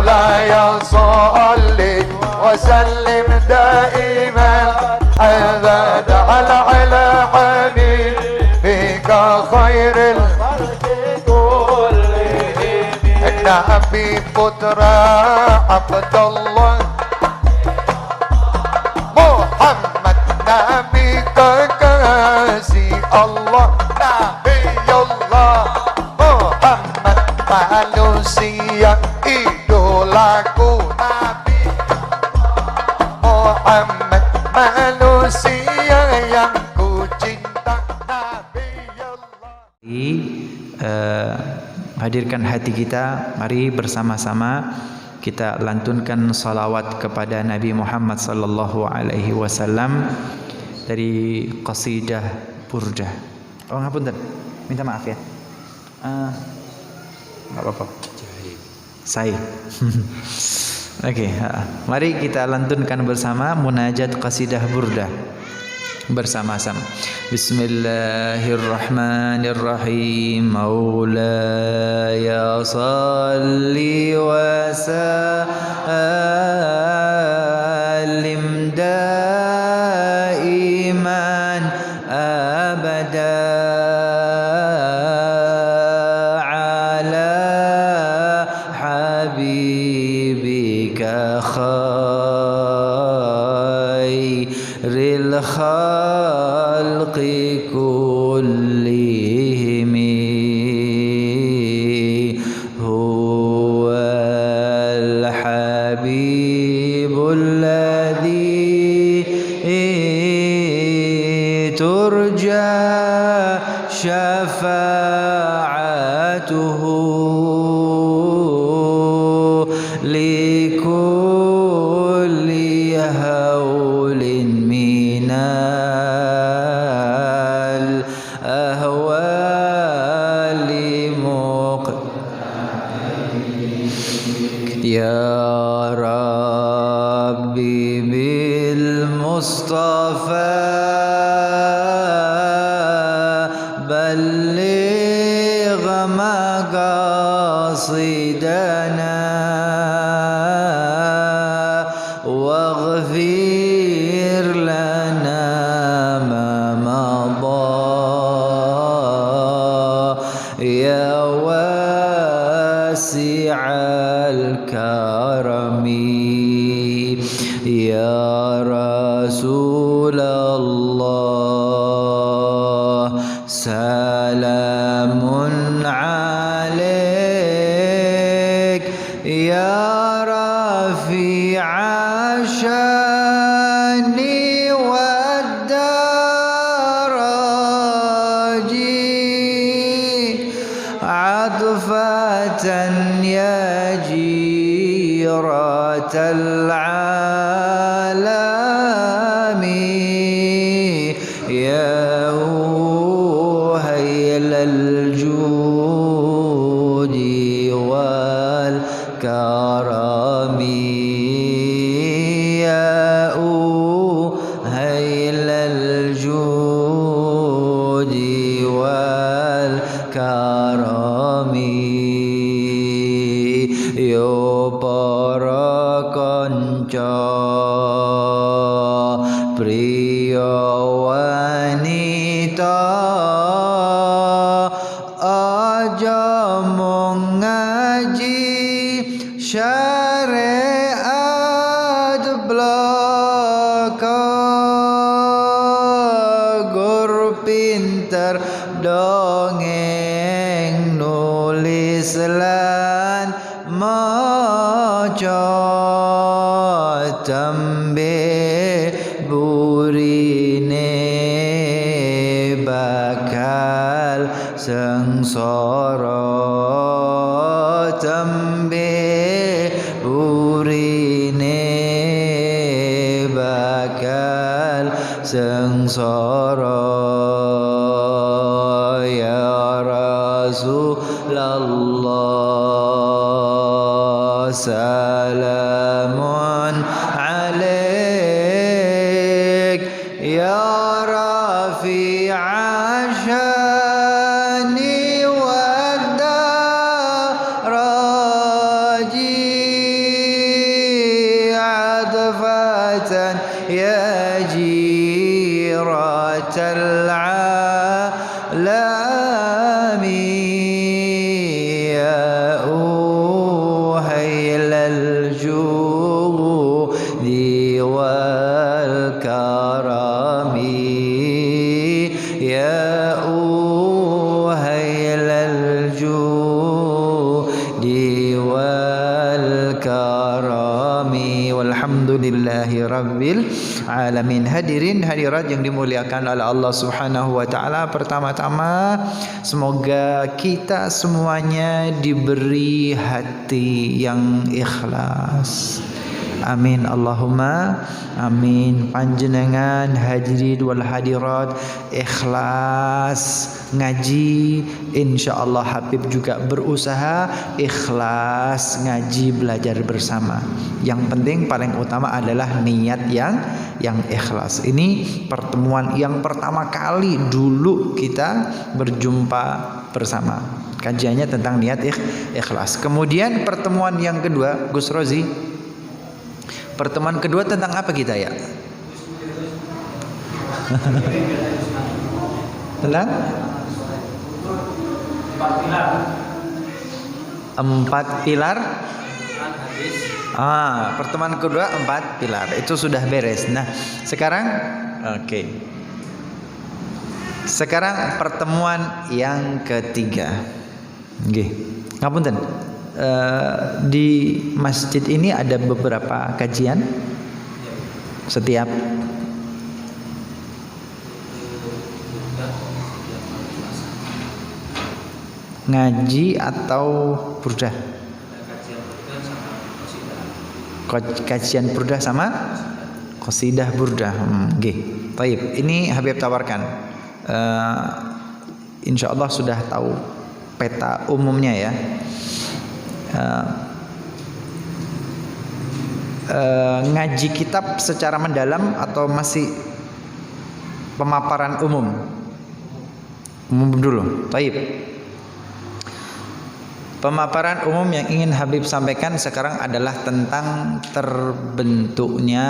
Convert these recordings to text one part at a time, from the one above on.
مولاي صل وسلم دائما أبدا على حبيبك خير الخلق كلهم النبي putra عبد الله محمد نبي kekasih Allah Nabi Allah Muhammad manusia idolaku Nabi Muhammad manusia yang ku cinta Nabi Allah. Hadirkan hati kita, mari bersama-sama kita lantunkan salawat kepada Nabi Muhammad sallallahu alaihi wasallam dari qasidah Burdah. Oh ngapunten, minta maaf ya. Enggak apa-apa. Saya. Oke, mari kita lantunkan bersama munajat qasidah Burdah bersama-sama. Bismillahirrahmanirrahim. Maulaya salli wa sallim daiman abada ala habibika khairil khalqi kullihim huwal habibul ladzi turja syafa'atuhu likulli haulin minal ahwali ya Rabbi bil Mustafa balligh maqasidana waghfir lana ma madha ya wasi'al karami ya Rasulullah salamun alaik ya rafi'a syani wad daraji adfatan ya jiratal alami ya haylal judi wal karami ya haylal judi wal karami yo para kanca priya wanita aja mung ngaji syariat blaka gur pinter dongeng nulis lan maca tembe burine bakal sengsara tembe burine bakal sengsara ya Rasulullah salamun alaik ya rafi'a syani wad daraji العالمين يا أهيل الجود والكرم يا أهيل الجود والكرم والحمد لله رب alamin. Hadirin hadirat yang dimuliakan oleh Allah Subhanahu wa taala, pertama-tama semoga kita semuanya diberi hati yang ikhlas. Amin Allahumma amin. Panjenengan hadirin wal hadirat ikhlas ngaji, insyaallah Habib juga berusaha ikhlas ngaji belajar bersama. Yang penting paling utama adalah niat yang ikhlas. Ini pertemuan yang pertama kali dulu kita berjumpa bersama. Kajiannya tentang niat ikhlas. Kemudian pertemuan yang kedua, Gus Rozi, pertemuan kedua tentang apa kita ya? Tentang 4 pilar. Pertemuan kedua 4 pilar itu sudah beres. Nah, sekarang oke. Sekarang pertemuan yang ketiga. Nggih. Ngapunten. Di masjid ini ada beberapa kajian setiap ngaji atau burdah? Kajian burdah sama qasidah burdah. Nggih. Baik, ini Habib tawarkan. Insyaallah sudah tahu peta umumnya ya. Ngaji kitab secara mendalam atau masih pemaparan umum? Umum dulu. Baik. Pemaparan umum yang ingin Habib sampaikan sekarang adalah tentang terbentuknya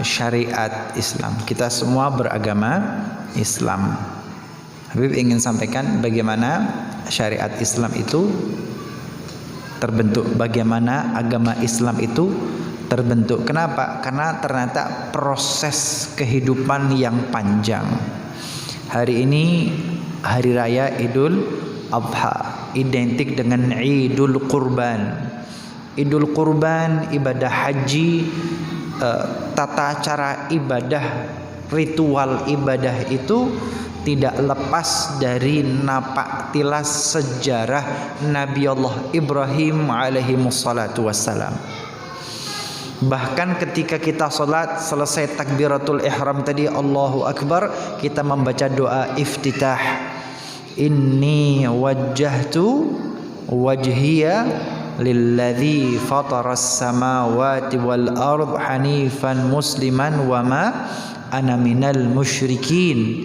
syariat Islam. Kita semua beragama Islam. Habib ingin sampaikan bagaimana syariat Islam itu terbentuk, bagaimana agama Islam itu terbentuk. Kenapa? Karena ternyata proses kehidupan yang panjang. Hari ini hari raya Idul Adha, identik dengan Idul Qurban. Idul Qurban, ibadah haji, tata cara ibadah, ritual ibadah itu tidak lepas dari napak tilas sejarah Nabi Allah Ibrahim alaihi wassalatu wassalam. Bahkan ketika kita salat selesai takbiratul ihram tadi, Allahu Akbar, kita membaca doa iftitah. Inni wajjahtu wajhiya lilladzi fataras samawati wal ard hanifan musliman wa ma ana minal musyrikin.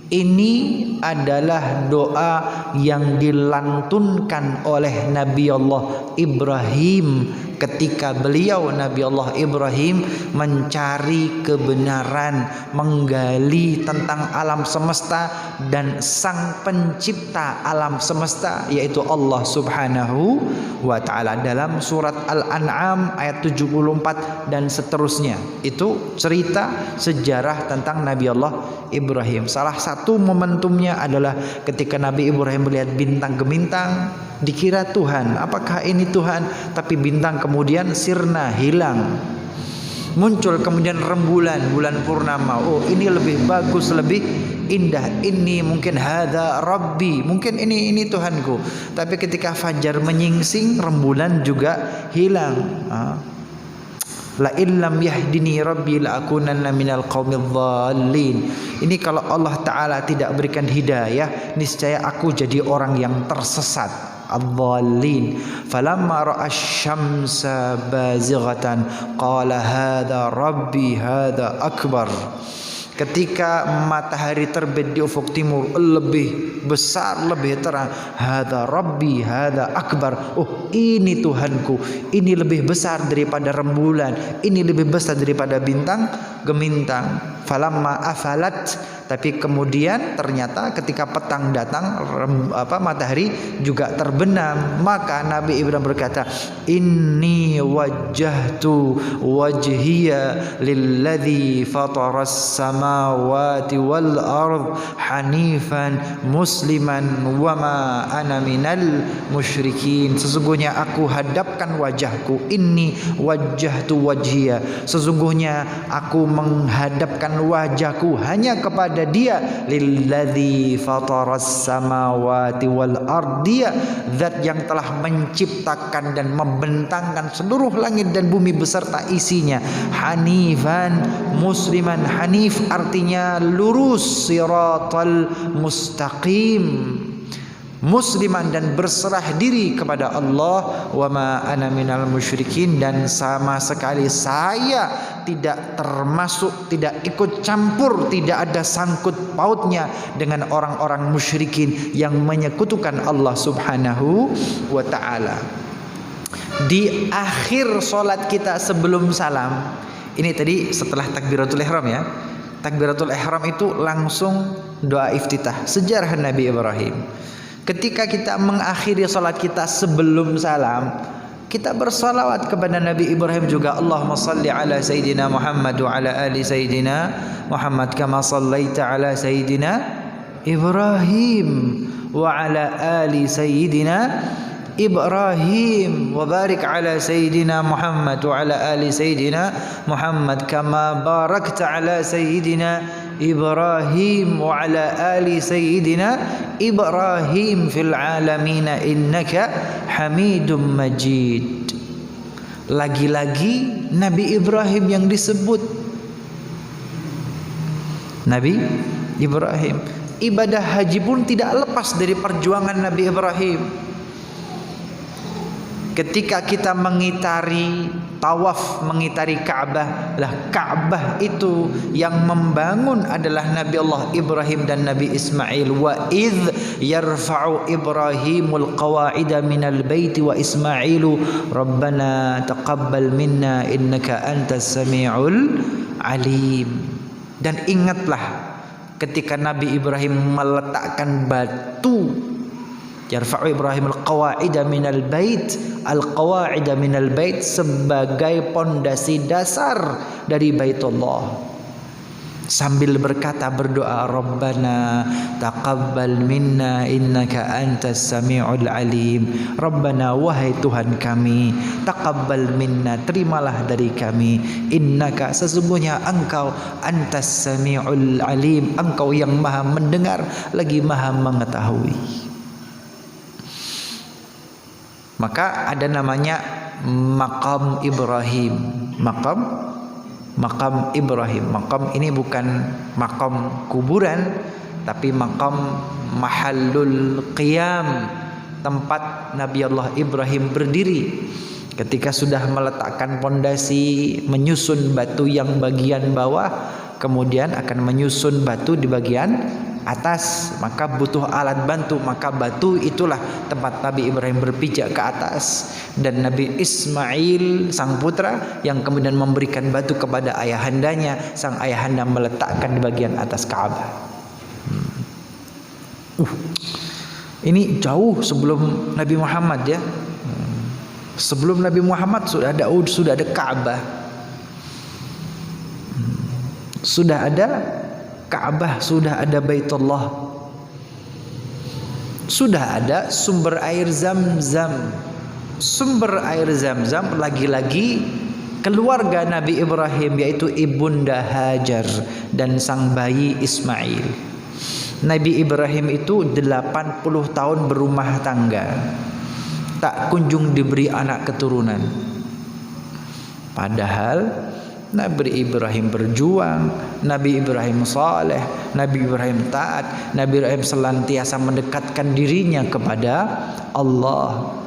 Ini adalah doa yang dilantunkan oleh Nabi Allah Ibrahim ketika beliau Nabi Allah Ibrahim mencari kebenaran, menggali tentang alam semesta dan sang pencipta alam semesta, yaitu Allah Subhanahu wa ta'ala. Dalam surat Al-An'am ayat 74 dan seterusnya, itu cerita sejarah tentang Nabi Allah Ibrahim. Salah satu momentumnya adalah ketika Nabi Ibrahim melihat bintang gemintang, dikira Tuhan, apakah ini Tuhan? Tapi bintang kemudian sirna, hilang. Muncul kemudian rembulan, bulan purnama. Oh, ini lebih bagus, lebih indah. Ini mungkin hadza rabbi, mungkin ini Tuhanku. Tapi ketika fajar menyingsing, rembulan juga hilang. La illam yahdini rabbi la akunanna minal qaumidh dhallin. Ini kalau Allah Ta'ala tidak berikan hidayah, niscaya aku jadi orang yang tersesat, ad-dhallin. Falamma ra'a asy-syamsa bazighatan qala hadza rabbi hadza akbar. Ketika matahari terbit di ufuk timur, lebih besar, lebih terang, hadza rabbi hadza akbar. Oh, ini Tuhanku, ini lebih besar daripada rembulan, ini lebih besar daripada bintang gemintang. Falamma afalat, tapi kemudian ternyata ketika petang datang matahari juga terbenam. Maka Nabi Ibrahim berkata, inni wajjahtu wajhiya lilladzi fataras samawati wal ard hanifan musliman wama ana minal musyrikin. Sesungguhnya aku hadapkan wajahku, inni wajjahtu wajhiya, sesungguhnya aku menghadapkan wajahku hanya kepada Dia, lilladzi fataras samawati wal ard, Dia zat yang telah menciptakan dan membentangkan seluruh langit dan bumi beserta isinya. Hanifan musliman, hanif artinya lurus, siratal mustaqim, musliman dan berserah diri kepada Allah. Wa ma ana minal musyrikin, dan sama sekali saya tidak termasuk, tidak ikut campur, tidak ada sangkut pautnya dengan orang-orang musyrikin yang menyekutukan Allah Subhanahu wa taala. Di akhir solat kita sebelum salam, ini tadi setelah takbiratul ihram ya. Takbiratul ihram itu langsung doa iftitah, sejarah Nabi Ibrahim. Ketika kita mengakhiri salat kita sebelum salam, kita bersalawat kepada Nabi Ibrahim juga. Allahumma salli ala Sayyidina Muhammad wa ala ali Sayyidina Muhammad kama sallaita ala Sayyidina Ibrahim wa ala ali Sayyidina Ibrahim wa barik ala Sayyidina Muhammad wa ala ali Sayyidina Muhammad kama barakta ala Sayyidina Ibrahim wa ala ali Sayyidina Ibrahim fil alamin innaka Hamidum Majid. Lagi-lagi Nabi Ibrahim yang disebut. Nabi Ibrahim, ibadah haji pun tidak lepas dari perjuangan Nabi Ibrahim. Ketika kita mengitari tawaf, mengitari Ka'bah, lah Ka'bah itu yang membangun adalah Nabi Allah Ibrahim dan Nabi Ismail. Wa idh yarfa'u Ibrahimul qawa'ida minal baiti wa Ismailu Rabbana taqabbal minna innaka antas sami'ul alim. Dan ingatlah ketika Nabi Ibrahim meletakkan batu, yarfa'u Ibrahim al-qawa'ida minal bait, al-qawa'ida minal bait, sebagai pondasi dasar dari Baitullah, sambil berkata, berdoa, Rabbana taqabbal minna innaka antas sami'ul alim. Rabbana, wahai Tuhan kami, taqabbal minna, terimalah dari kami, innaka, sesungguhnya engkau, antas sami'ul alim, engkau yang maha mendengar lagi maha mengetahui. Maka ada namanya Maqam Ibrahim. Maqam Ibrahim. Maqam ini bukan makam kuburan, tapi maqam mahallul qiyam, tempat Nabi Allah Ibrahim berdiri. Ketika sudah meletakkan pondasi, menyusun batu yang bagian bawah, kemudian akan menyusun batu di bagian atas, maka butuh alat bantu. Maka batu itulah tempat Nabi Ibrahim berpijak ke atas, dan Nabi Ismail sang putra yang kemudian memberikan batu kepada ayahandanya. Sang ayahanda meletakkan di bagian atas Ka'bah. Ini jauh sebelum Nabi Muhammad ya. Sebelum Nabi Muhammad sudah ada Ka'bah. Sudah ada Ka'bah, sudah ada Baitullah, sudah ada sumber air Zam-Zam. Sumber air Zam-Zam lagi-lagi keluarga Nabi Ibrahim, yaitu ibunda Hajar dan sang bayi Ismail. Nabi Ibrahim itu 80 tahun berumah tangga, tak kunjung diberi anak keturunan. Padahal Nabi Ibrahim berjuang, Nabi Ibrahim saleh, Nabi Ibrahim taat, Nabi Ibrahim senantiasa mendekatkan dirinya kepada Allah.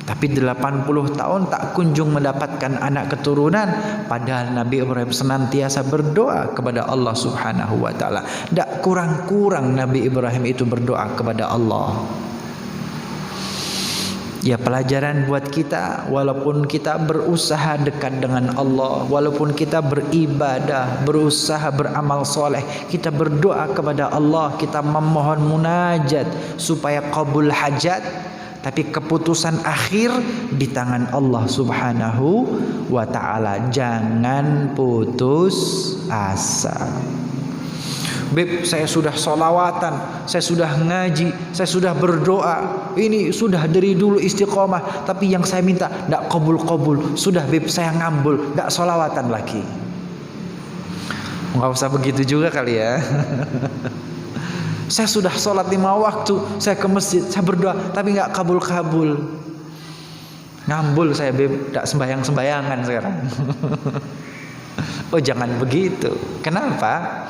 Tapi 80 tahun tak kunjung mendapatkan anak keturunan, padahal Nabi Ibrahim senantiasa berdoa kepada Allah Subhanahu wa taala. Tak kurang-kurang Nabi Ibrahim itu berdoa kepada Allah. Ya, pelajaran buat kita, walaupun kita berusaha dekat dengan Allah, walaupun kita beribadah, berusaha beramal soleh, kita berdoa kepada Allah, kita memohon munajat supaya qabul hajat, tapi keputusan akhir di tangan Allah Subhanahu wa ta'ala. Jangan putus asa. Beb, saya sudah sholawatan, saya sudah ngaji, saya sudah berdoa, ini sudah dari dulu istiqomah, tapi yang saya minta tidak kabul-kabul. Sudah beb, saya ngambul, tidak sholawatan lagi. Nggak usah begitu juga kali ya. Saya sudah sholat 5 waktu, saya ke masjid, saya berdoa, tapi nggak kabul-kabul. Ngambul saya beb, tidak sembayang-sembayangan sekarang. Oh, jangan begitu. Kenapa?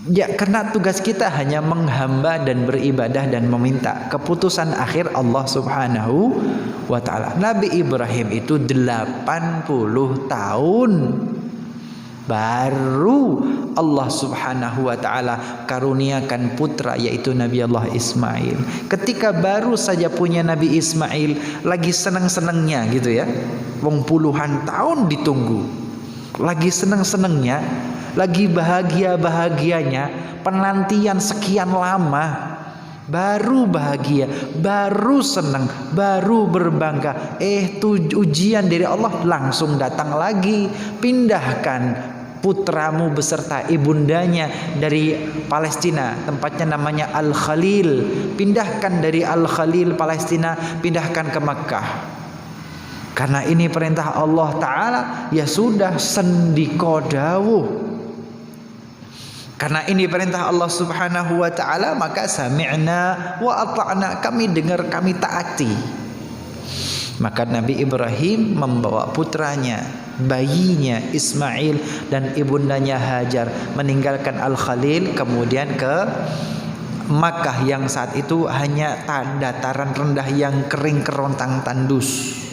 Ya, karena tugas kita hanya menghamba dan beribadah dan meminta. Keputusan akhir Allah Subhanahu wa ta'ala. Nabi Ibrahim itu 80 tahun baru Allah Subhanahu wa ta'ala karuniakan putra, yaitu Nabi Allah Ismail. Ketika baru saja punya Nabi Ismail, lagi senang-senangnya gitu ya, puluhan tahun ditunggu, lagi senang-senangnya, lagi bahagia-bahagianya, penantian sekian lama, baru bahagia, baru senang, baru berbangga. Ujian dari Allah langsung datang lagi. Pindahkan putramu beserta ibundanya dari Palestina, tempatnya namanya Al-Khalil. Pindahkan dari Al-Khalil Palestina, pindahkan ke Makkah. Karena ini perintah Allah Ta'ala, ya sudah, sendiko dawuh. Karena ini perintah Allah Subhanahu wa ta'ala, maka sami'na wa ata'na, kami dengar, kami taati. Maka Nabi Ibrahim membawa putranya, bayinya Ismail dan ibundanya Hajar, meninggalkan Al-Khalil, kemudian ke Makkah yang saat itu hanya dataran rendah yang kering kerontang tandus.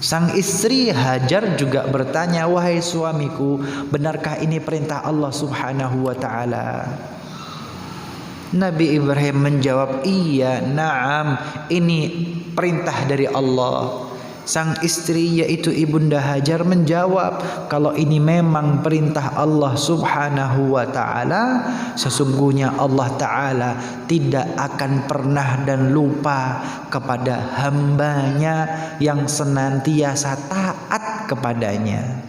Sang istri Hajar juga bertanya, wahai suamiku, benarkah ini perintah Allah Subhanahu wa ta'ala? Nabi Ibrahim menjawab, iya, na'am, ini perintah dari Allah. Sang istri yaitu ibunda Hajar menjawab, kalau ini memang perintah Allah Subhanahu wa ta'ala, sesungguhnya Allah ta'ala tidak akan pernah dan lupa kepada hambanya yang senantiasa taat kepadanya.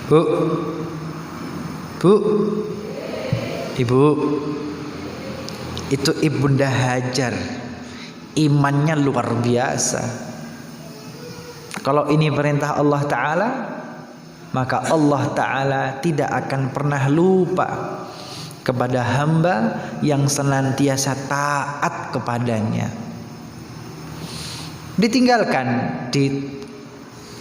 Bu, ibu, itu ibunda Hajar, imannya luar biasa. Kalau ini perintah Allah Ta'ala, maka Allah Ta'ala tidak akan pernah lupa kepada hamba yang senantiasa taat kepadanya. Ditinggalkan di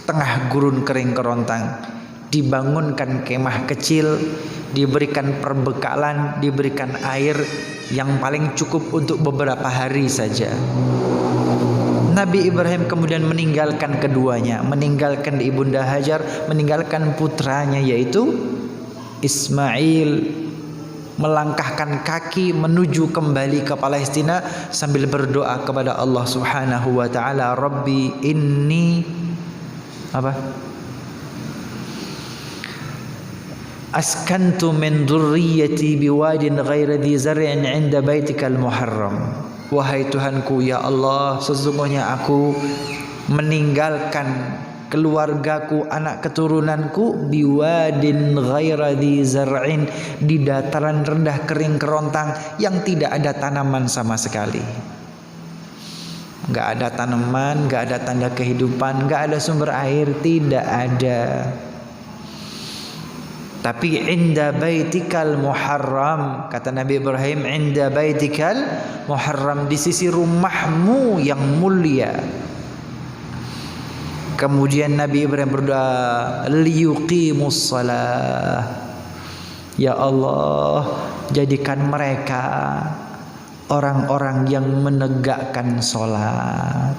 tengah gurun kering kerontang, dibangunkan kemah kecil, diberikan perbekalan, diberikan air yang paling cukup untuk beberapa hari saja. Nabi Ibrahim kemudian meninggalkan keduanya, meninggalkan ibunda Hajar, meninggalkan putranya yaitu Ismail, melangkahkan kaki menuju kembali ke Palestina sambil berdoa kepada Allah Subhanahu wa ta'ala, Rabbi inni askantu min dzurriyyati biwadin ghairi dzi zar'in 'inda baitikal muharram. Wahai Tuhanku, ya Allah, sesungguhnya aku meninggalkan keluargaku, anak keturunanku, biwadin ghairi dzi zar'in, di dataran rendah kering kerontang yang tidak ada tanaman sama sekali. Enggak ada tanaman, enggak ada tanda kehidupan, enggak ada sumber air, tidak ada. Tapi inda baitikal muharram, kata Nabi Ibrahim, inda baitikal muharram, di sisi rumahmu yang mulia. Kemudian Nabi Ibrahim berdoa, liyuqimus shalah, ya Allah, jadikan mereka orang-orang yang menegakkan sholat.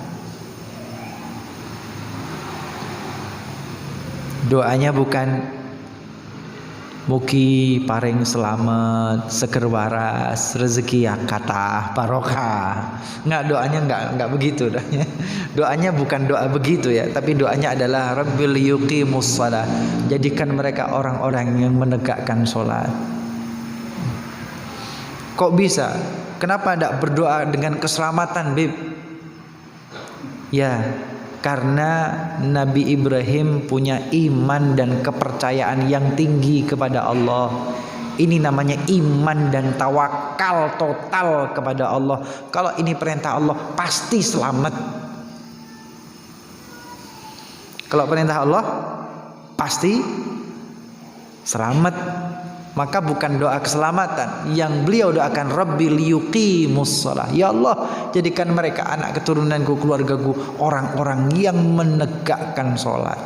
Doanya bukan Mugi paring selamat, seger waras, rezeki yang kathah, barokah. Enggak begitu doanya. Doanya bukan doa begitu ya, tapi doanya adalah Rabbil yuqimus shalah. Jadikan mereka orang-orang yang menegakkan sholat. Kok bisa? Kenapa tidak berdoa dengan keselamatan, Bib? Ya, karena Nabi Ibrahim punya iman dan kepercayaan yang tinggi kepada Allah. Ini namanya iman dan tawakal total kepada Allah. Kalau ini perintah Allah, pasti selamat. Kalau perintah Allah, pasti selamat. Maka bukan doa keselamatan yang beliau doakan, Rabbil yuqimus shalah. Ya Allah, jadikan mereka anak keturunanku, keluargaku, orang-orang yang menegakkan sholat.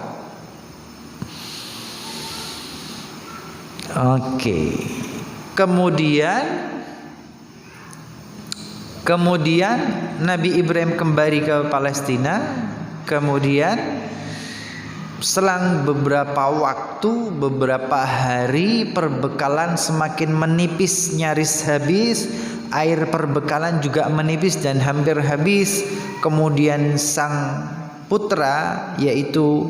Oke. Kemudian Nabi Ibrahim kembali ke Palestina. Kemudian selang beberapa waktu, beberapa hari, perbekalan semakin menipis, nyaris habis. Air perbekalan juga menipis dan hampir habis. Kemudian sang putra, yaitu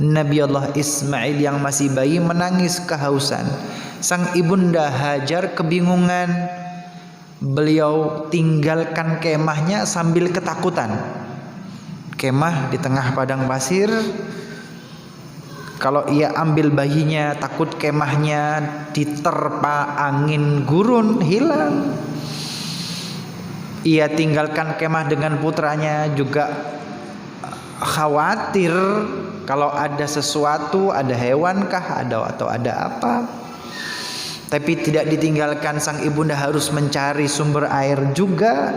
Nabi Allah Ismail yang masih bayi, menangis kehausan. Sang ibunda Hajar kebingungan. Beliau tinggalkan kemahnya sambil ketakutan. Kemah di tengah padang pasir. Kalau ia ambil bayinya, takut kemahnya diterpa angin gurun, hilang. Ia tinggalkan kemah dengan putranya, juga khawatir kalau ada sesuatu, ada hewankah, atau ada apa. Tapi tidak ditinggalkan, sang ibunda harus mencari sumber air juga.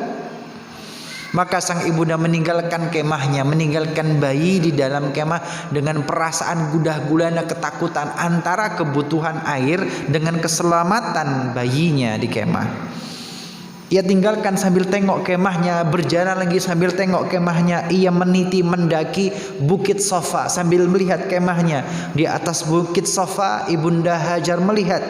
Maka sang ibunda meninggalkan kemahnya, meninggalkan bayi di dalam kemah dengan perasaan gundah gulana ketakutan antara kebutuhan air dengan keselamatan bayinya di kemah. Ia tinggalkan sambil tengok kemahnya, berjalan lagi sambil tengok kemahnya. Ia meniti mendaki Bukit Safa sambil melihat kemahnya. Di atas Bukit Safa, ibunda Hajar melihat,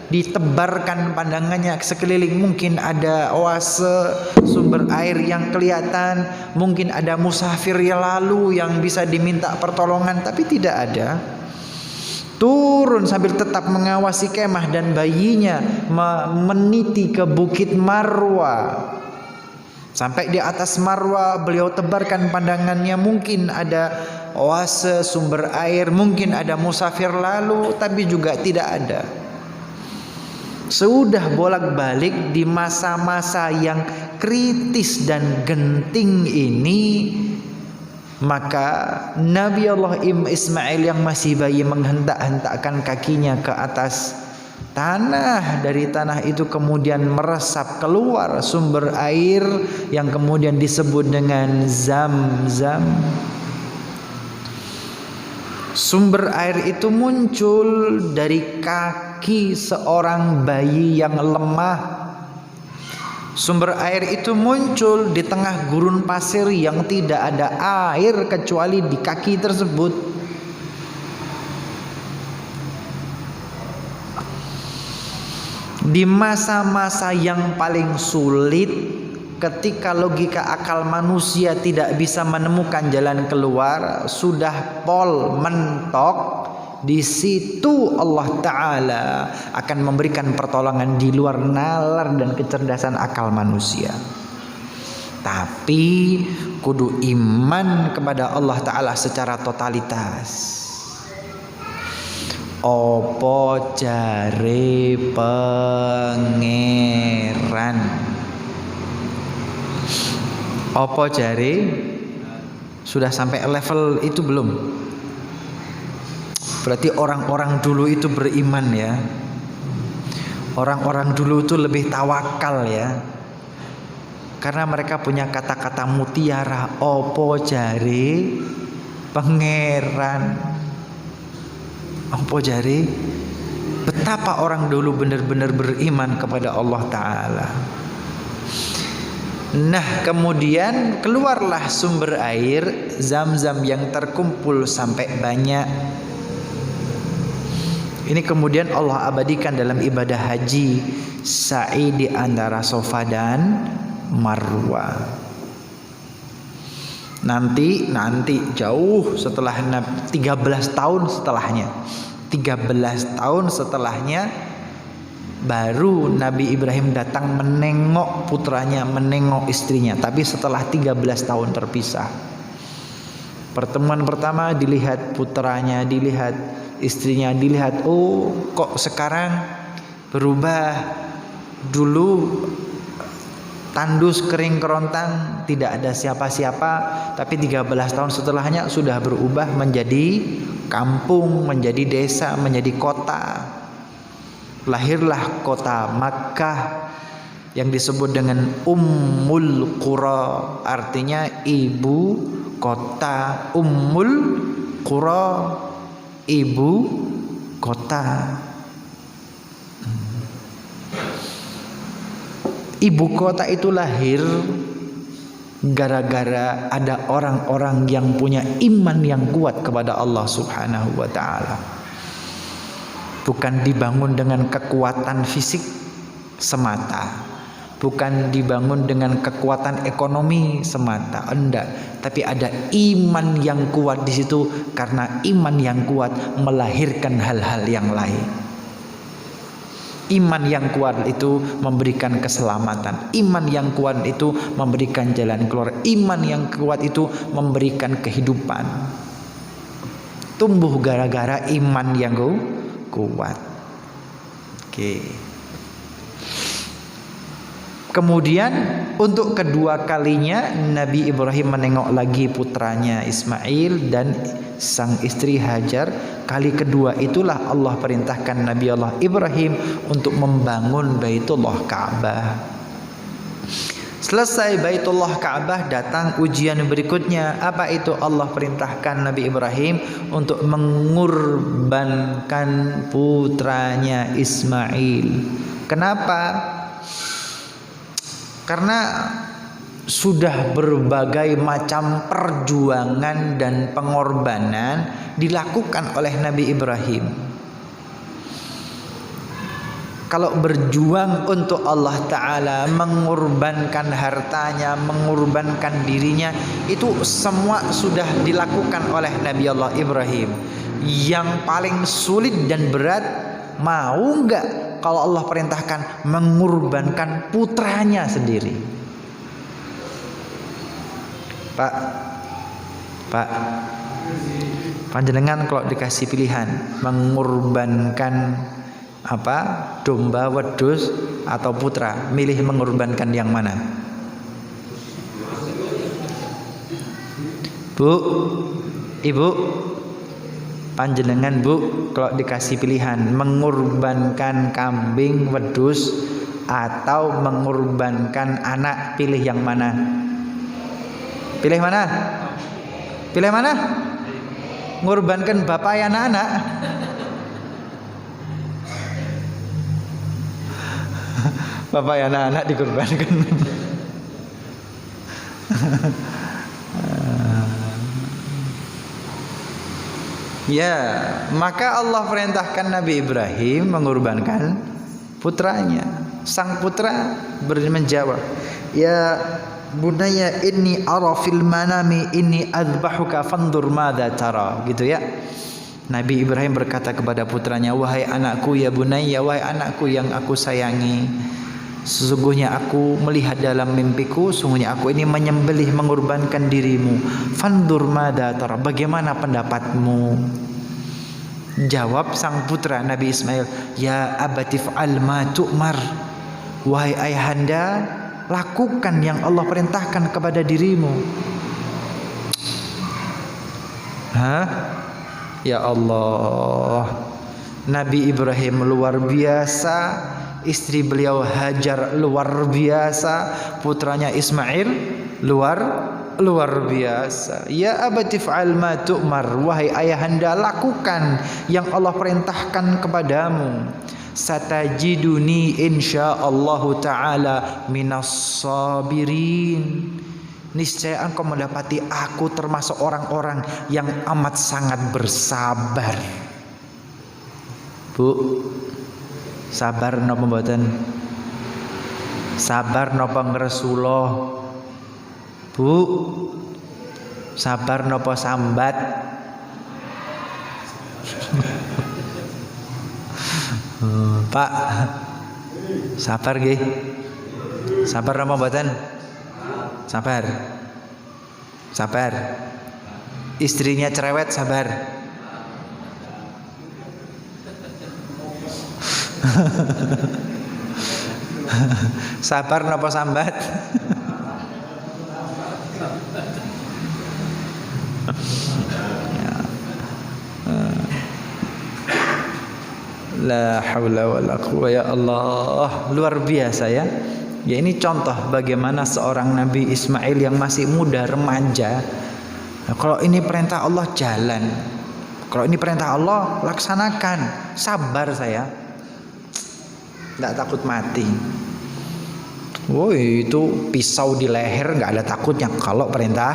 ditebarkan pandangannya sekeliling, mungkin ada oase sumber air yang kelihatan, mungkin ada musafir yang lalu yang bisa diminta pertolongan, tapi tidak ada. Turun sambil tetap mengawasi kemah dan bayinya, meniti ke Bukit Marwa. Sampai di atas Marwa, beliau tebarkan pandangannya, mungkin ada oase sumber air, mungkin ada musafir lalu, tapi juga tidak ada. Sudah bolak-balik di masa-masa yang kritis dan genting ini, maka Nabi Allah Ismail yang masih bayi menghentak-hentakkan kakinya ke atas tanah. Dari tanah itu kemudian meresap keluar sumber air yang kemudian disebut dengan Zam-Zam. Sumber air itu muncul dari kaki seorang bayi yang lemah. Sumber air itu muncul di tengah gurun pasir yang tidak ada air kecuali di kaki tersebut. Di masa-masa yang paling sulit, ketika logika akal manusia tidak bisa menemukan jalan keluar, sudah pol mentok, di situ Allah Ta'ala akan memberikan pertolongan di luar nalar dan kecerdasan akal manusia. Tapi kudu iman kepada Allah Ta'ala secara totalitas. Opo jare pangeran? Opo jare? Sudah sampai level itu belum? Berarti orang-orang dulu itu beriman ya. Orang-orang dulu itu lebih tawakal ya. Karena mereka punya kata-kata mutiara. Opo jare pangeran? Opo jare? Betapa orang dulu benar-benar beriman kepada Allah Ta'ala. Nah, kemudian keluarlah sumber air Zam-Zam yang terkumpul sampai banyak. Ini kemudian Allah abadikan dalam ibadah haji, sa'i di antara Safa dan Marwah. Nanti jauh setelah 13 tahun setelahnya. 13 tahun setelahnya baru Nabi Ibrahim datang menengok putranya, menengok istrinya. Tapi setelah 13 tahun terpisah. Pertemuan pertama dilihat putranya, dilihat istrinya, dilihat, oh kok sekarang berubah. Dulu tandus kering kerontang, tidak ada siapa-siapa, tapi 13 tahun setelahnya sudah berubah menjadi kampung, menjadi desa, menjadi kota. Lahirlah kota Makkah yang disebut dengan Ummul Qura, artinya ibu kota. Ummul Qura, ibu kota. Ibu kota itu lahir gara-gara ada orang-orang yang punya iman yang kuat kepada Allah Subhanahu wa taala. Bukan dibangun dengan kekuatan fisik semata, bukan dibangun dengan kekuatan ekonomi semata, enggak, tapi ada iman yang kuat di situ, karena iman yang kuat melahirkan hal-hal yang lain. Iman yang kuat itu memberikan keselamatan. Iman yang kuat itu memberikan jalan keluar. Iman yang kuat itu memberikan kehidupan. Tumbuh gara-gara iman yang kuat. Oke. Kemudian untuk kedua kalinya Nabi Ibrahim menengok lagi putranya Ismail dan sang istri Hajar. Kali kedua itulah Allah perintahkan Nabi Allah Ibrahim untuk membangun Baitullah Ka'bah. Selesai Baitullah Ka'bah, datang ujian berikutnya. Apa itu? Allah perintahkan Nabi Ibrahim untuk mengorbankan putranya Ismail. Kenapa? Karena sudah berbagai macam perjuangan dan pengorbanan dilakukan oleh Nabi Ibrahim. Kalau berjuang untuk Allah Ta'ala, mengorbankan hartanya, mengorbankan dirinya, itu semua sudah dilakukan oleh Nabi Allah Ibrahim. Yang paling sulit dan berat, mau enggak kalau Allah perintahkan mengorbankan putranya sendiri? Pak, panjenengan kalau dikasih pilihan mengorbankan apa, domba, wedhus atau putra, milih mengorbankan yang mana? Bu, ibu, panjenengan bu, kalau dikasih pilihan mengorbankan kambing, wedhus atau mengorbankan anak, pilih yang mana? Pilih mana? Pilih mana? Mengorbankan bapak ya anak-anak. Bapak ya anak-anak dikorbankan. Ya, maka Allah perintahkan Nabi Ibrahim mengorbankan putranya. Sang putra menjawab, ya bunaya inni ara fil manami inni azbahuka fandur madza tara, gitu ya. Nabi Ibrahim berkata kepada putranya, wahai anakku, ya bunaya, wahai anakku yang aku sayangi, sesungguhnya aku melihat dalam mimpiku, sungguhnya aku ini menyembelih, mengorbankan dirimu. Fandur madza tara, bagaimana pendapatmu? Jawab sang putra Nabi Ismail, ya abati fa'al ma tu'mar, wahai ayahanda, lakukan yang Allah perintahkan kepada dirimu. Ya Allah, Nabi Ibrahim luar biasa, istri beliau Hajar luar biasa, putranya Ismail luar biasa. Ya abati fa'al ma tu'mar, wahai ayahanda, lakukan yang Allah perintahkan kepadamu. Satajiduni insyaallahu ta'ala minas sabirin, niscaya engkau mendapati aku termasuk orang-orang yang amat sangat bersabar. Bu, sabar napa mboten? Sabar napa ngresula? Bu, sabar napa sambat? Pak, sabar nggih. Sabar napa mboten? Sabar. Sabar. Istrinya cerewet sabar. Sabar napa sambat? La haula wala quwwata ya Allah. Luar biasa ya. Ya ini contoh bagaimana seorang Nabi Ismail yang masih muda remaja. Nah, kalau ini perintah Allah jalan. Kalau ini perintah Allah laksanakan. Sabar saya. Tidak takut mati. Woi, itu pisau di leher nggak ada takutnya kalau perintah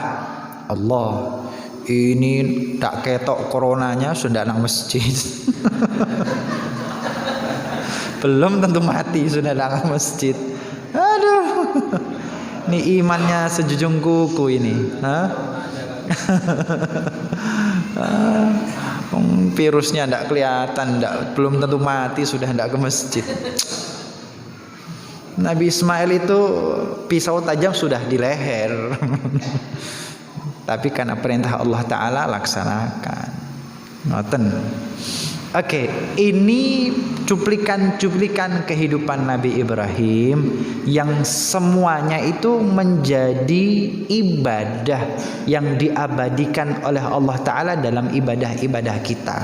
Allah. Ini tak ketok coronanya sudah nang masjid. Belum tentu mati sudah nang masjid. Aduh. Ini imannya sejujung kuku ini, hah? Virusnya tidak kelihatan, belum tentu mati sudah tidak ke masjid. Nabi Ismail itu pisau tajam sudah di leher. Tapi karena perintah Allah Ta'ala laksanakan. Ngoten. Oke, ini cuplikan-cuplikan kehidupan Nabi Ibrahim yang semuanya itu menjadi ibadah yang diabadikan oleh Allah Ta'ala dalam ibadah-ibadah kita.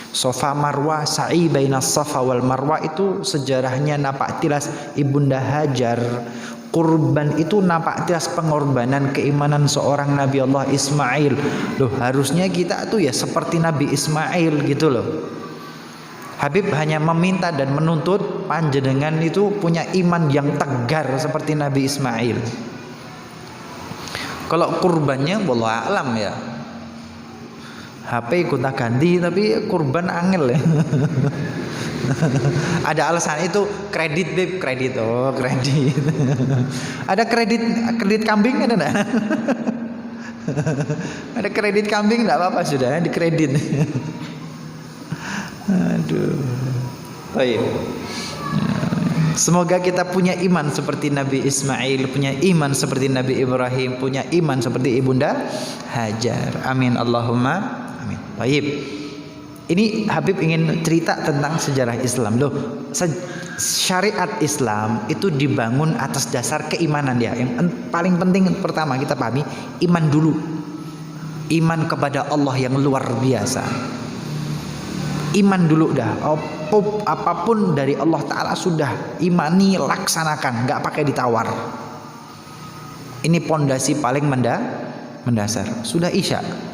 Safa Marwah, sa'i bainas Safa wal Marwah itu sejarahnya napak tilas Ibunda Hajar. Kurban itu napak tilas pengorbanan keimanan seorang Nabi Allah Ismail. Loh, harusnya kita tuh ya seperti Nabi Ismail gitu loh. Habib hanya meminta dan menuntut panjenengan itu punya iman yang tegar seperti Nabi Ismail. Kalau kurbannya wallahu alam ya. HP gonta ganti tapi kurban angel ya. Ada alasan itu kredit Beb, kredit. Oh, kredit. Ada kredit kambing ada enggak? Ada kredit kambing enggak apa-apa sudah dikredit. Aduh. Baik. Semoga kita punya iman seperti Nabi Ismail, punya iman seperti Nabi Ibrahim, punya iman seperti Ibunda Hajar. Amin Allahumma amin. Baik. Ini Habib ingin cerita tentang sejarah Islam. Loh, syariat Islam itu dibangun atas dasar keimanan ya. Yang paling penting pertama kita pahami iman dulu. Iman kepada Allah yang luar biasa. Iman dulu dah. Apapun dari Allah Ta'ala sudah imani, laksanakan, nggak pakai ditawar. Ini pondasi paling mendasar. Sudah Isya.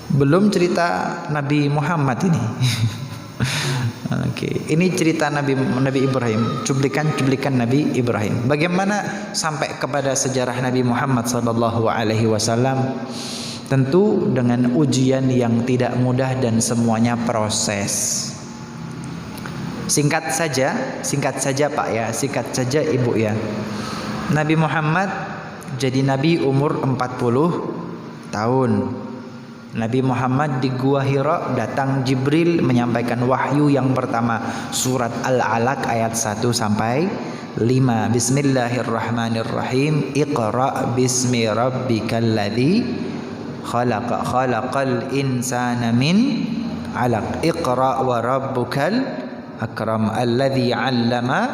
Belum cerita Nabi Muhammad ini. Oke, ini cerita Nabi Ibrahim, cuplikan Nabi Ibrahim. Bagaimana sampai kepada sejarah Nabi Muhammad SAW? Tentu dengan ujian yang tidak mudah dan semuanya proses. Singkat saja Pak ya, singkat saja Ibu ya. Nabi Muhammad jadi nabi umur 40 tahun. Nabi Muhammad di Gua Hira datang Jibril menyampaikan wahyu yang pertama, surat Al-Alaq ayat 1 sampai 5. Bismillahirrahmanirrahim. Iqra bismi rabbikal ladzi khalaqal insana min 'alaq. Iqra wa rabbukal akram alladzi 'allama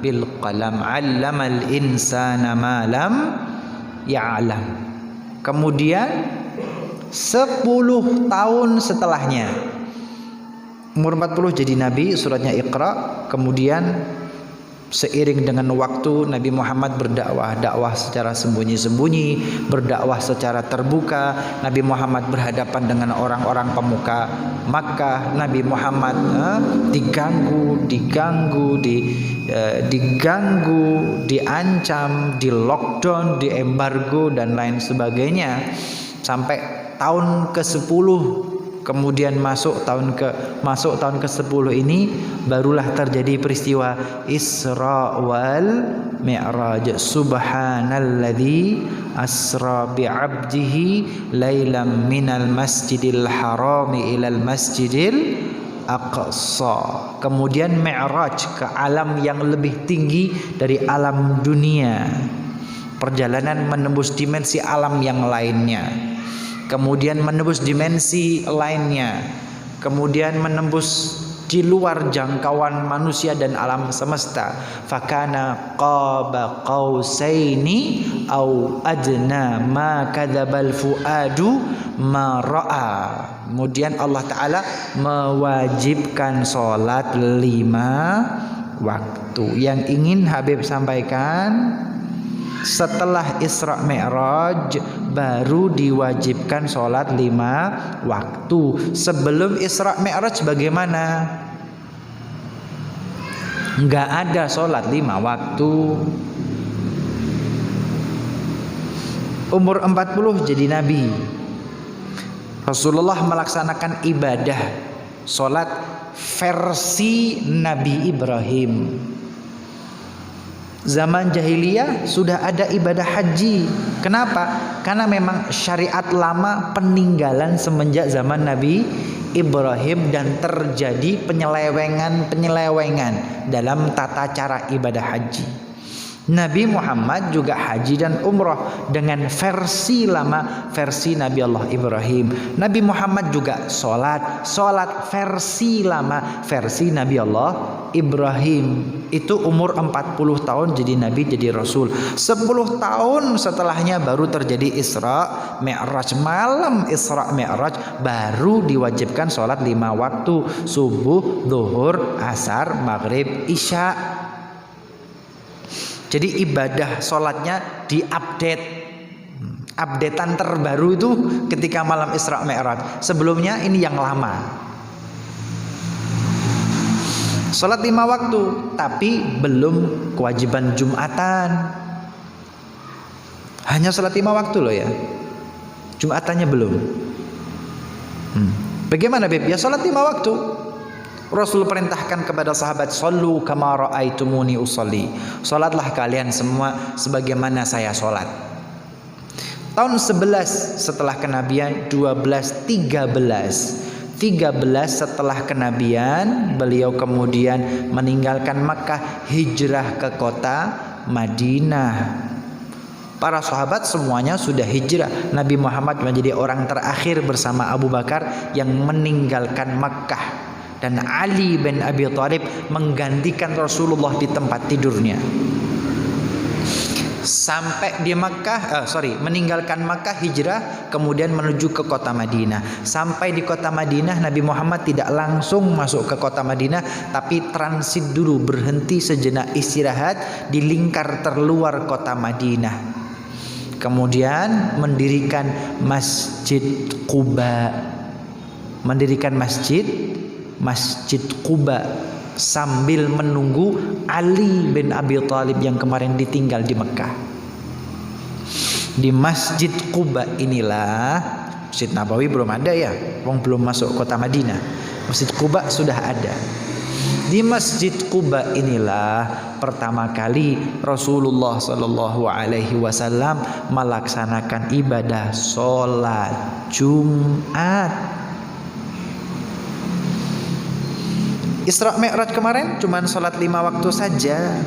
bil qalam 'allamal insana ma lam ya'lam. Kemudian 10 tahun setelahnya umur 40 jadi nabi, suratnya Iqra. Kemudian seiring dengan waktu Nabi Muhammad dakwah secara sembunyi-sembunyi, berdakwah secara terbuka. Nabi Muhammad berhadapan dengan orang-orang pemuka Makkah. Nabi Muhammad diganggu, diancam, di lockdown, di embargo dan lain sebagainya. Sampai tahun ke-10 kemudian masuk tahun ke-10 ini barulah terjadi peristiwa Isra wal Mi'raj. Subhanalladzi asra bi'abdihi lailam minal masjidil harami ilal masjidil aqsa. Kemudian Mi'raj ke alam yang lebih tinggi dari alam dunia. Perjalanan menembus dimensi alam yang lainnya. Kemudian menembus dimensi lainnya, kemudian menembus di luar jangkauan manusia dan alam semesta. Fakana qaba qausaini au adna ma kadzabal fuadu ma ra'a. Kemudian Allah Ta'ala mewajibkan sholat 5 waktu. Yang ingin Habib sampaikan, setelah Isra Mi'raj baru diwajibkan sholat 5 waktu. Sebelum Isra Mi'raj bagaimana? Enggak ada sholat 5 waktu. Umur 40 jadi nabi. Rasulullah melaksanakan ibadah sholat versi Nabi Ibrahim. Zaman jahiliyah sudah ada ibadah haji. Kenapa? Karena memang syariat lama peninggalan semenjak zaman Nabi Ibrahim dan terjadi penyelewengan dalam tata cara ibadah haji. Nabi Muhammad juga haji dan umrah dengan versi lama, versi Nabi Allah Ibrahim. Nabi Muhammad juga sholat versi lama, versi Nabi Allah Ibrahim. Itu umur 40 tahun jadi Nabi, jadi Rasul. 10 tahun setelahnya baru terjadi Isra Mi'raj. Malam Isra Mi'raj baru diwajibkan sholat 5 waktu, subuh, zuhur, asar, maghrib, isya. Jadi ibadah sholatnya diupdate. Updatean terbaru itu ketika malam Isra Mi'raj. Sebelumnya ini yang lama. Sholat 5 waktu, tapi belum kewajiban Jumatan. Hanya sholat 5 waktu loh ya. Jumatannya belum. Bagaimana Beb? Ya sholat 5 waktu. Rasul perintahkan kepada sahabat, "Shallu kama ra'aitumuni usolli." Salatlah kalian semua sebagaimana saya salat. Tahun 11 setelah kenabian, 12, 13 setelah kenabian, beliau kemudian meninggalkan Makkah, hijrah ke kota Madinah. Para sahabat semuanya sudah hijrah. Nabi Muhammad menjadi orang terakhir bersama Abu Bakar yang meninggalkan Makkah. Dan Ali bin Abi Thalib menggantikan Rasulullah di tempat tidurnya. Sampai di Makkah, meninggalkan Makkah, hijrah, kemudian menuju ke kota Madinah. Sampai di kota Madinah, Nabi Muhammad tidak langsung masuk ke kota Madinah, tapi transit dulu, berhenti sejenak istirahat di lingkar terluar kota Madinah. Kemudian mendirikan Masjid Quba, Masjid Quba sambil menunggu Ali bin Abi Thalib yang kemarin ditinggal di Mekah. Di Masjid Quba inilah, Masjid Nabawi belum ada ya, wong belum masuk kota Madinah. Masjid Quba sudah ada. Di Masjid Quba inilah pertama kali Rasulullah Shallallahu Alaihi Wasallam melaksanakan ibadah sholat Jumat. Isra Mi'raj kemarin cuma sholat 5 waktu saja.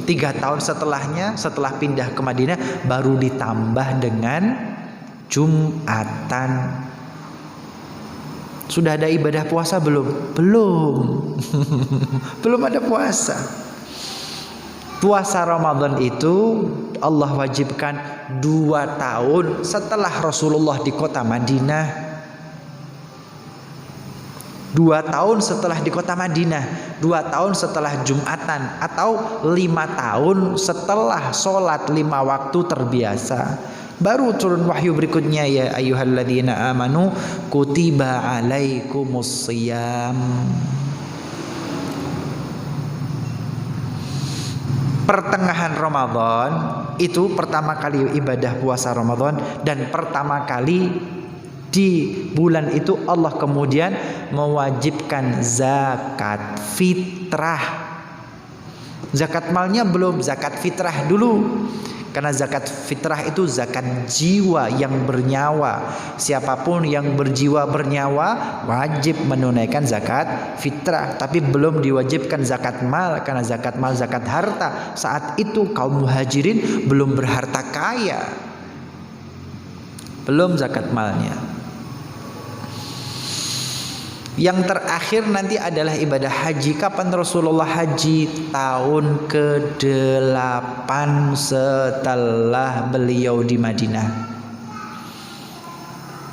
3 tahun setelahnya, setelah pindah ke Madinah, baru ditambah dengan Jumatan. Sudah ada ibadah puasa belum? Belum. Belum ada puasa. Puasa Ramadan itu Allah wajibkan 2 tahun setelah Rasulullah di kota Madinah. 2 tahun setelah di kota Madinah, 2 tahun setelah Jumatan, atau 5 tahun setelah sholat 5 waktu terbiasa. Baru turun wahyu berikutnya, ya ayyuhalladzina amanu kutiba alaikumus shiyam. Pertengahan Ramadan itu pertama kali ibadah puasa Ramadan, dan pertama kali di bulan itu Allah kemudian mewajibkan zakat fitrah. Zakat malnya belum, zakat fitrah dulu. Karena zakat fitrah itu zakat jiwa yang bernyawa. Siapapun yang berjiwa bernyawa wajib menunaikan zakat fitrah. Tapi belum diwajibkan zakat mal. Karena zakat mal, zakat harta, saat itu kaum muhajirin belum berharta kaya, belum zakat malnya. Yang terakhir nanti adalah ibadah haji. Kapan Rasulullah haji? Tahun ke-8 setelah beliau di Madinah.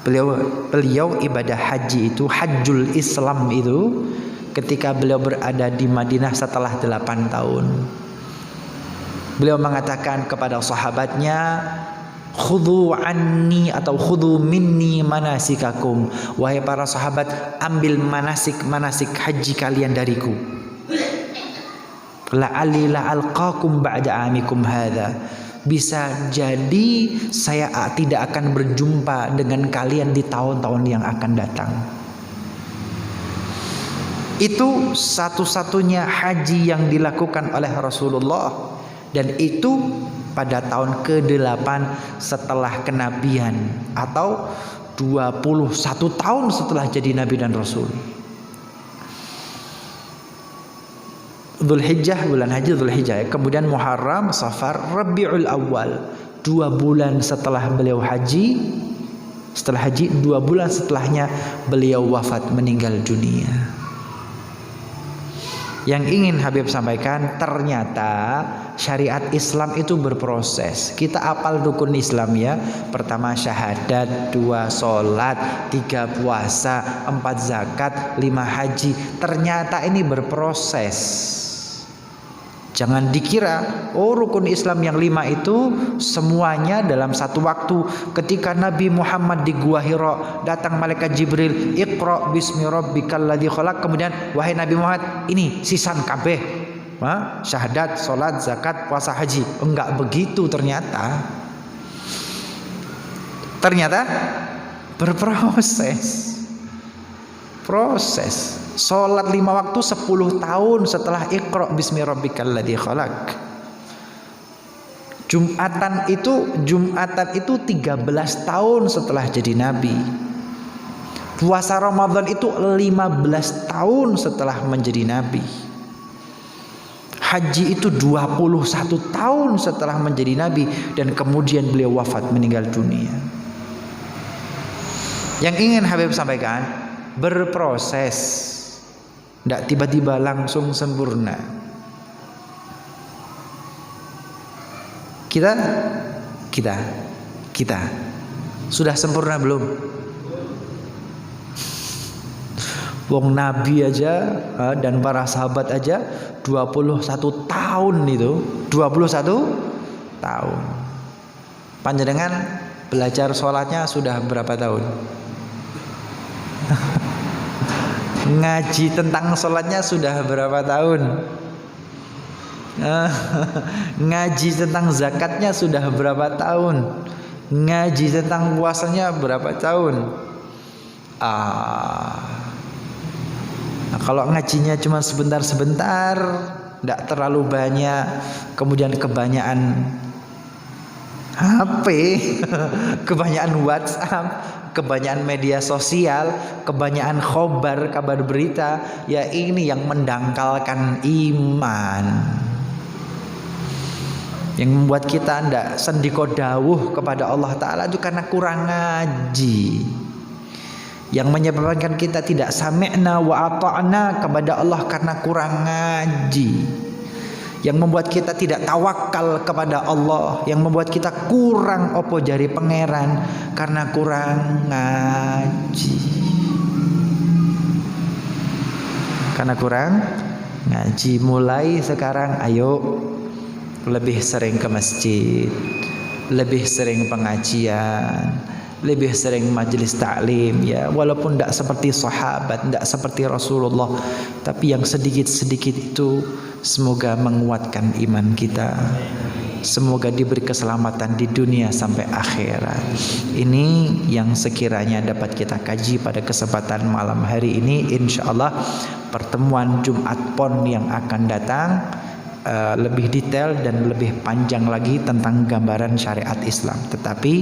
Beliau ibadah haji itu, hajjul Islam itu, ketika beliau berada di Madinah setelah 8 tahun. Beliau mengatakan kepada sahabatnya, khudhu anni atau khudhu minni manasikakum. Wahai para sahabat, ambil manasik haji kalian dariku. La'alli la'alqakum ba'da amikum hadha. Bisa jadi saya tidak akan berjumpa dengan kalian di tahun-tahun yang akan datang. Itu satu-satunya haji yang dilakukan oleh Rasulullah, dan itu pada tahun ke-8 setelah kenabian, atau 21 tahun setelah jadi nabi dan rasul. Dzulhijjah, bulan haji Dzulhijjah, kemudian Muharram, Safar, Rabiul Awal, 2 bulan setelah beliau haji. Setelah haji 2 bulan setelahnya beliau wafat, meninggal dunia. Yang ingin Habib sampaikan, ternyata syariat Islam itu berproses. Kita apal rukun Islam ya. Pertama syahadat, 2 sholat, 3 puasa, 4 zakat, 5 haji. Ternyata ini berproses. Jangan dikira rukun Islam yang 5 itu semuanya dalam satu waktu. Ketika Nabi Muhammad di Gua Hira, datang malaikat Jibril, Iqra bismi rabbikal ladzi khalaq. Kemudian, wahai Nabi Muhammad, ini sisan kabeh, syahadat, salat, zakat, puasa, haji. Enggak begitu ternyata. Ternyata berproses. Proses. Salat 5 waktu 10 tahun setelah Iqra bismi rabbikal ladzi khalaq. Jumatan itu 13 tahun setelah jadi nabi. Puasa Ramadan itu 15 tahun setelah menjadi nabi. Haji itu 21 tahun setelah menjadi nabi, dan kemudian beliau wafat, meninggal dunia. Yang ingin Habib sampaikan, berproses. Tidak tiba-tiba langsung sempurna. Kita sudah sempurna belum? Wong Nabi aja dan para sahabat aja 21 tahun itu, 21 tahun. Panjenengan belajar sholatnya sudah berapa tahun? Ngaji tentang sholatnya sudah berapa tahun? Ngaji tentang zakatnya sudah berapa tahun? Ngaji tentang puasanya berapa tahun? Nah, kalau ngajinya cuma sebentar-sebentar, tidak terlalu banyak, kemudian kebanyakan HP, kebanyakan WhatsApp, kebanyakan media sosial, kebanyakan khobar, kabar berita, ya ini yang mendangkalkan iman, yang membuat kita tidak sendiko dawuh kepada Allah Ta'ala itu karena kurang ngaji, yang menyebabkan kita tidak sami'na wa ata'na kepada Allah karena kurang ngaji, yang membuat kita tidak tawakal kepada Allah, yang membuat kita kurang opo jari pangeran karena kurang ngaji. Karena kurang ngaji. Mulai sekarang ayo lebih sering ke masjid, lebih sering pengajian, lebih sering majelis taklim ya, walaupun tidak seperti sahabat, tidak seperti Rasulullah, tapi yang sedikit-sedikit itu semoga menguatkan iman kita, semoga diberi keselamatan di dunia sampai akhirat. Ini yang sekiranya dapat kita kaji pada kesempatan malam hari ini. InsyaAllah pertemuan Jumat Pon yang akan datang lebih detail dan lebih panjang lagi tentang gambaran syariat Islam. Tetapi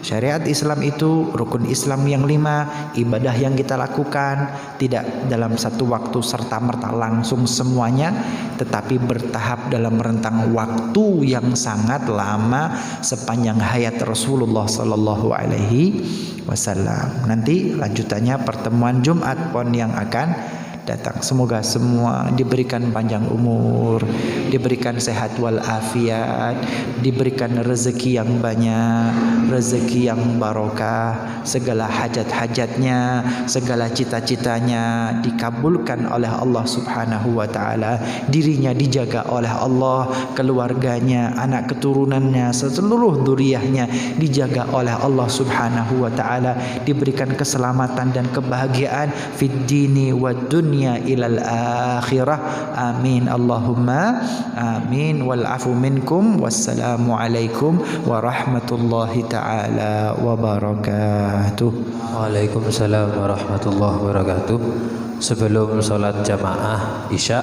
syariat Islam itu rukun Islam yang 5, ibadah yang kita lakukan tidak dalam satu waktu serta-merta langsung semuanya, tetapi bertahap dalam rentang waktu yang sangat lama sepanjang hayat Rasulullah sallallahu alaihi wasallam. Nanti lanjutannya pertemuan Jumat Pon yang akan datang. Semoga semua diberikan panjang umur, diberikan sehat walafiat, diberikan rezeki yang banyak, rezeki yang barokah, segala hajat-hajatnya, segala cita-citanya dikabulkan oleh Allah Subhanahu wa taala, dirinya dijaga oleh Allah, keluarganya, anak keturunannya, seluruh dzurriyyahnya dijaga oleh Allah Subhanahu wa taala, diberikan keselamatan dan kebahagiaan fid dini wad dunya ilal akhirah. Amin Allahumma amin. Wal afu minkum. Wassalamu alaikum warahmatullahi taala wabarakatuh. Waalaikumsalam warahmatullahi wabarakatuh. Sebelum sholat jamaah Isya,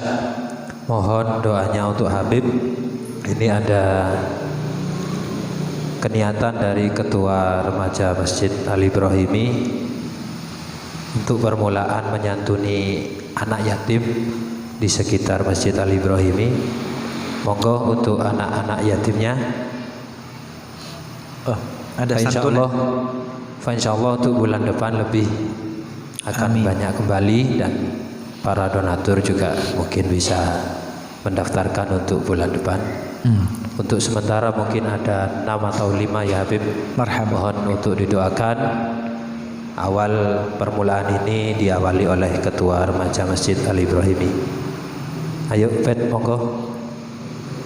mohon doanya untuk Habib. Ini ada keniatan dari Ketua Remaja Masjid Al Ibrahimi untuk permulaan menyantuni anak yatim di sekitar Masjid Al Ibrahimi. Monggo untuk anak-anak yatimnya. Ada santunan. Insyaallah untuk bulan depan lebih akan banyak kembali, dan para donatur juga mungkin bisa mendaftarkan untuk bulan depan. Untuk sementara mungkin ada 6 atau 5 ya Habib. Marhaba. Mohon untuk didoakan. Awal permulaan ini diawali oleh Ketua Remaja Masjid Al Ibrahimi. Ayo Fet, monggo.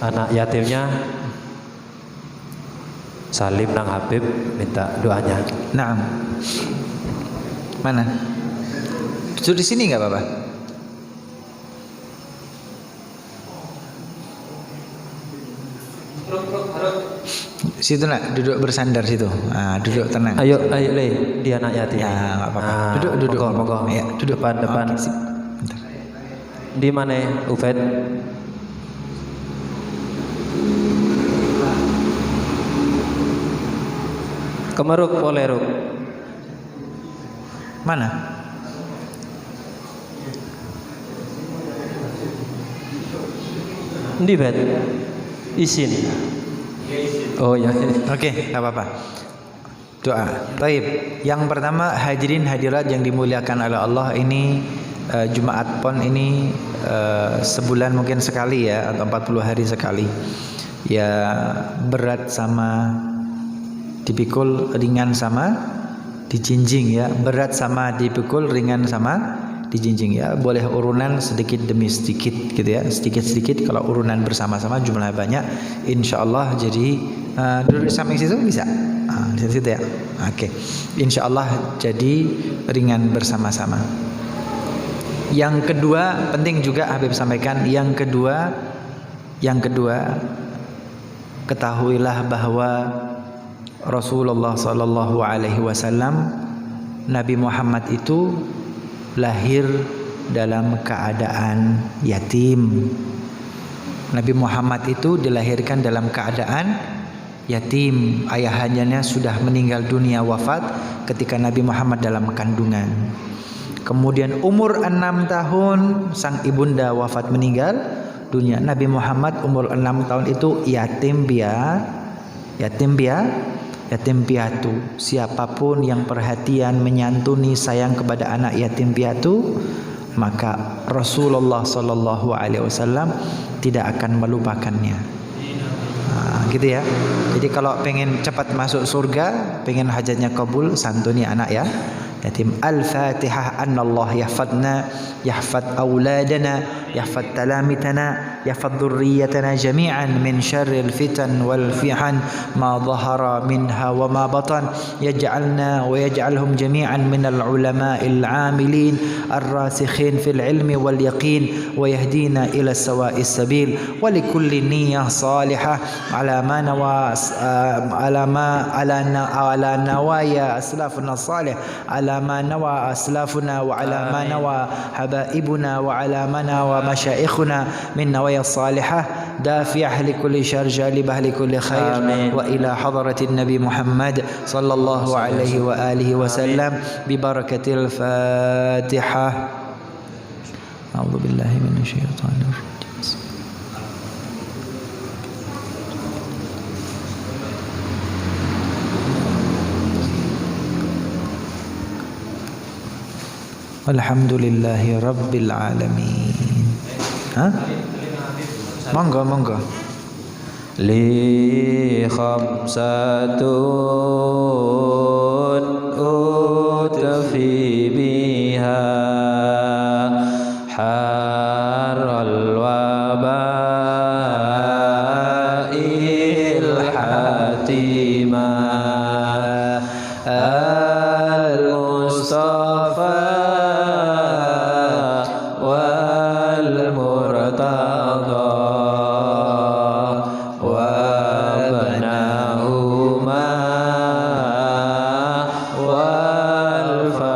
Anak yatimnya Salim nang Habib minta doanya. Naam. Mana? Duduk di sini enggak apa-apa? Situ nak, duduk bersandar situ. Duduk tenang. Ayo Le, dia anak yatim. Ya, enggak apa-apa. Duduk. Monggo. Ya, duduk Depan. Oke, sip. Bentar. Di mana Ufed? Kemeruk boleh Ruk. Mana? Di bed. Isin. Oh ya. Oke, enggak apa-apa. Doa. Baik. Yang pertama, hadirin hadirat yang dimuliakan oleh Allah, ini Jumat Pon ini sebulan mungkin sekali ya, atau 40 hari sekali. Ya, berat sama dipikul, ringan sama dijinjing ya. Berat sama dipikul, ringan sama dijinjing ya. Boleh urunan sedikit demi sedikit gitu ya. Sedikit-sedikit, kalau urunan bersama-sama jumlah banyak, insyaallah jadi duduk di samping situ bisa. Di situ ya. Oke. Insyaallah jadi ringan bersama-sama. Yang kedua penting juga Habib sampaikan, yang kedua ketahuilah bahwa Rasulullah sallallahu alaihi wasallam, Nabi Muhammad itu lahir dalam keadaan yatim. Nabi Muhammad itu dilahirkan dalam keadaan yatim. Ayahnya sudah meninggal dunia, wafat ketika Nabi Muhammad dalam kandungan. Kemudian umur 6 tahun sang ibunda wafat meninggal dunia. Nabi Muhammad umur 6 tahun itu yatim piatu. Siapapun yang perhatian, menyantuni, sayang kepada anak yatim piatu, maka Rasulullah sallallahu alaihi wasallam tidak akan melupakannya. Gitu ya. Jadi kalau pengen cepat masuk surga, pengen hajatnya kabul, santuni anak ya yatim. Al-Fatihah. Annallah yahfadna, yahfad auladana, يحفظ تلامذتنا يحفظ ذريتنا جميعا من شر الفتن والفحن ما ظهر منها وما بطن يجعلنا ويجعلهم جميعا من العلماء العاملين الراسخين في العلم واليقين ويهدينا إلى سواء السبيل ولكل نية صالحة على ما نوى على نوايا أسلافنا الصالح على ما نوى أسلافنا وعلى ما نوى حبائبنا وعلى ما نوى مشايخنا من نوايا الصالحة دافعة لكل شر جالبة لكل خير آمين. وإلى حضرة النبي محمد صلى الله عليه وآله وسلم ببركة الفاتحة. أعوذ بالله من الشيطان الرجيم. Alhamdulillahi Rabbil Alamin. Monggo, monggo. Li khamsatun utfi biha harral wabail hatimah al-Mustafa wal-Murtada wabnahuma wal-Fatimah.